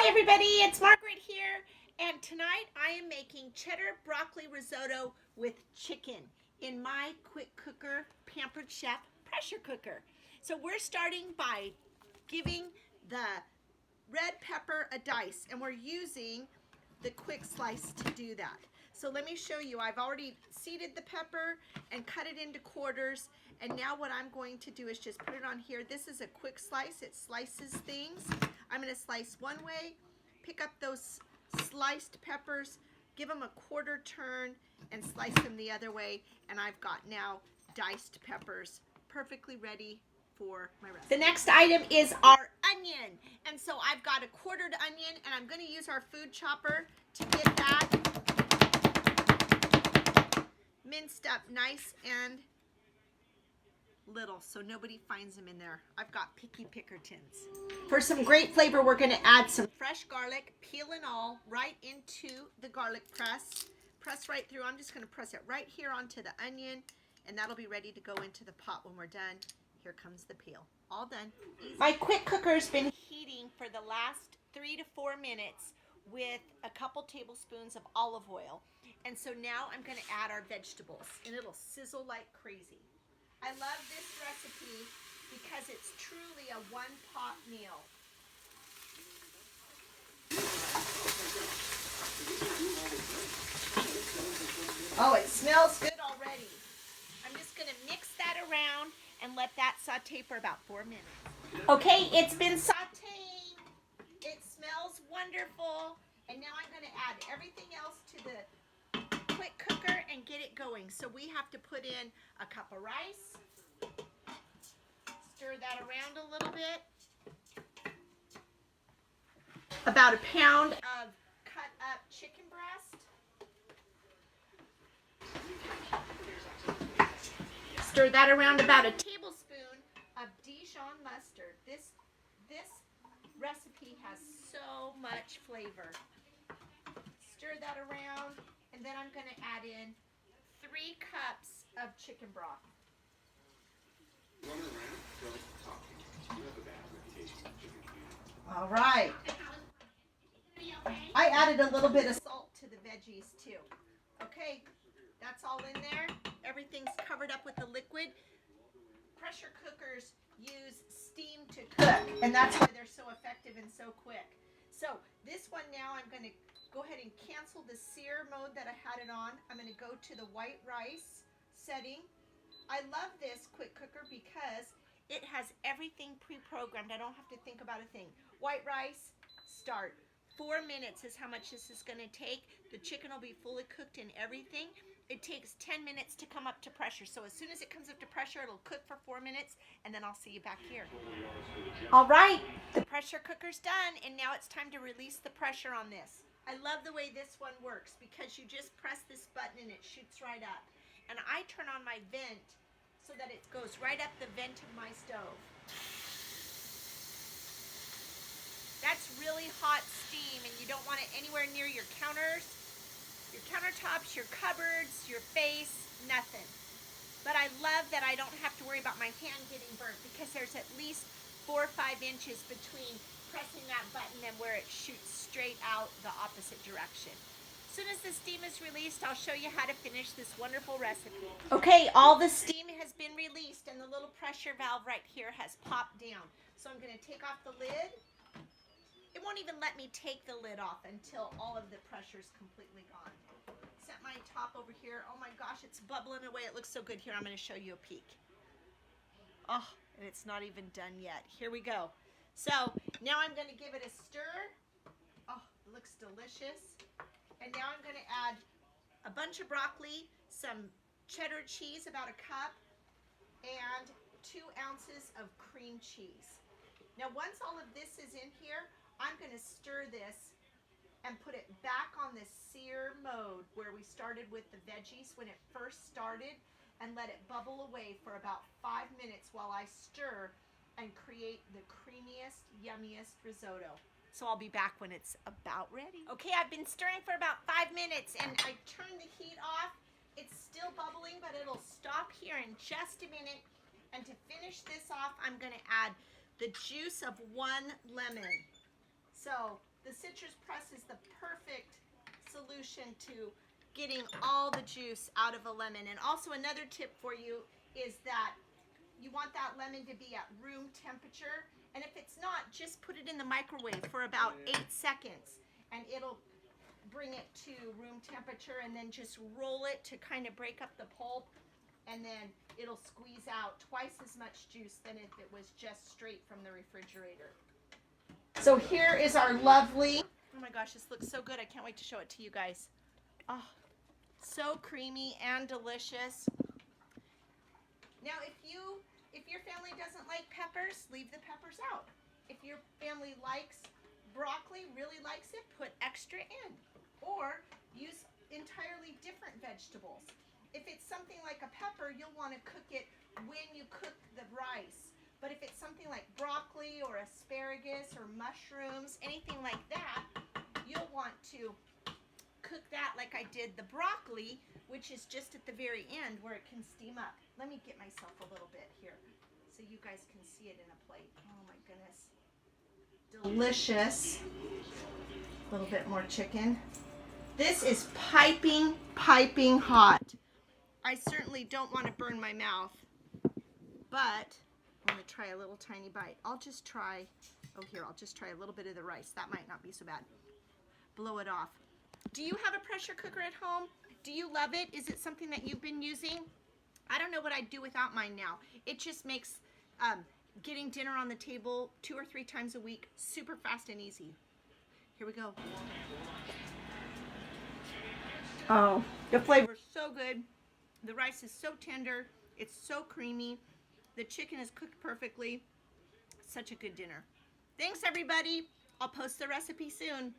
everybody, it's Margaret here, and tonight I am making cheddar broccoli risotto with chicken in my quick cooker Pampered Chef pressure cooker. So we're starting by giving the red pepper a dice, and we're using the quick slice to do that. So let me show you. I've already seeded the pepper and cut it into quarters, and now what I'm going to do is just put it on here. This is a quick slice. It slices things. I'm going to slice one way, pick up those sliced peppers, give them a quarter turn, and slice them the other way, and I've got now diced peppers perfectly ready for my recipe. The next item is our onion, and so I've got a quartered onion, and I'm going to use our food chopper to get that minced up nice and little so nobody finds them in there. I've got picky Pickertons. For some great flavor, we're going to add some fresh garlic, peel and all, right into the garlic press. Press right through. I'm just going to press it right here onto the onion, and that'll be ready to go into the pot when we're done. Here comes the peel. All done. Easy. My quick cooker's been heating for the last 3 to 4 minutes with a couple tablespoons of olive oil. And so now I'm going to add our vegetables, and it'll sizzle like crazy. I love this recipe because it's truly a one-pot meal. Oh, it smells good already. I'm just going to mix that around and let that saute for about 4 minutes. Okay, it's been sauteing. It smells wonderful. And now I'm going to add everything else to the quick cooker and get it going. So we have to put in a cup of rice. Stir that around a little bit. About a pound of cut up chicken breast. Stir that around. About a tablespoon of Dijon mustard. This recipe has so much flavor. Stir that around, and then I'm going to add in 3 cups of chicken broth. All right. I added a little bit of salt to the veggies too. Okay, that's all in there. Everything's covered up with the liquid. Pressure cookers use steam to cook, and that's why they're so effective and so quick. So this one now I'm going to go ahead and cancel the sear mode that I had it on. I'm going to go to the white rice setting. I love this quick cooker because it has everything pre-programmed. I don't have to think about a thing. White rice, start. 4 minutes is how much this is going to take. The chicken will be fully cooked and everything. It takes 10 minutes to come up to pressure. So as soon as it comes up to pressure, it'll cook for 4 minutes, and then I'll see you back here. All right, the pressure cooker's done, and now it's time to release the pressure on this. I love the way this one works because you just press this button and it shoots right up. And I turn on my vent so that it goes right up the vent of my stove. That's really hot steam, and you don't want it anywhere near your counters, your countertops, your cupboards, your face, nothing. But I love that I don't have to worry about my hand getting burnt because there's at least 4 or 5 inches between pressing that button and where it shoots straight out the opposite direction. As soon as the steam is released, I'll show you how to finish this wonderful recipe. Okay, all the steam has been released and the little pressure valve right here has popped down. So I'm going to take off the lid. It won't even let me take the lid off until all of the pressure is completely gone. Set my top over here. Oh my gosh, it's bubbling away. It looks so good. Here, I'm going to show you a peek. Oh, and it's not even done yet. Here we go. So now I'm going to give it a stir. Oh, it looks delicious. And now I'm going to add a bunch of broccoli, some cheddar cheese, about a cup, and 2 ounces of cream cheese. Now once all of this is in here, I'm going to stir this and put it back on the sear mode where we started with the veggies when it first started, and let it bubble away for about 5 minutes while I stir and create the creamiest, yummiest risotto. So I'll be back when it's about ready. Okay, I've been stirring for about 5 minutes and I turned the heat off. It's still bubbling, but it'll stop here in just a minute. And to finish this off, I'm going to add the juice of 1 lemon. So The citrus press is the perfect solution to getting all the juice out of a lemon. And also another tip for you is that you want that lemon to be at room temperature. And if it's not, just put it in the microwave for about 8 seconds and it'll bring it to room temperature, and then just roll it to kind of break up the pulp, and then it'll squeeze out twice as much juice than if it was just straight from the refrigerator. So here is our lovely, oh my gosh, this looks so good. I can't wait to show it to you guys. Oh, so creamy and delicious. Now if your family doesn't like peppers, leave the peppers out. If your family likes broccoli, really likes it, put extra in. Or use entirely different vegetables. If it's something like a pepper, you'll want to cook it when you cook the rice. But if it's something like broccoli or asparagus or mushrooms, anything like that, you'll want to cook that like I did the broccoli, which is just at the very end where it can steam up. Let me get myself a little bit here so you guys can see it in a plate. Oh my goodness. Delicious. A little bit more chicken. This is piping hot. I certainly don't want to burn my mouth, but I'm going to try a little tiny bite. I'll just try a little bit of the rice. That might not be so bad. Blow it off. Do you have a pressure cooker at home? Do you love it? Is it something that you've been using? I don't know what I'd do without mine now. It just makes getting dinner on the table 2 or 3 times a week super fast and easy. Here we go. Oh, the flavor's so good. The rice is so tender. It's so creamy. The chicken is cooked perfectly. Such a good dinner. Thanks, everybody. I'll post the recipe soon.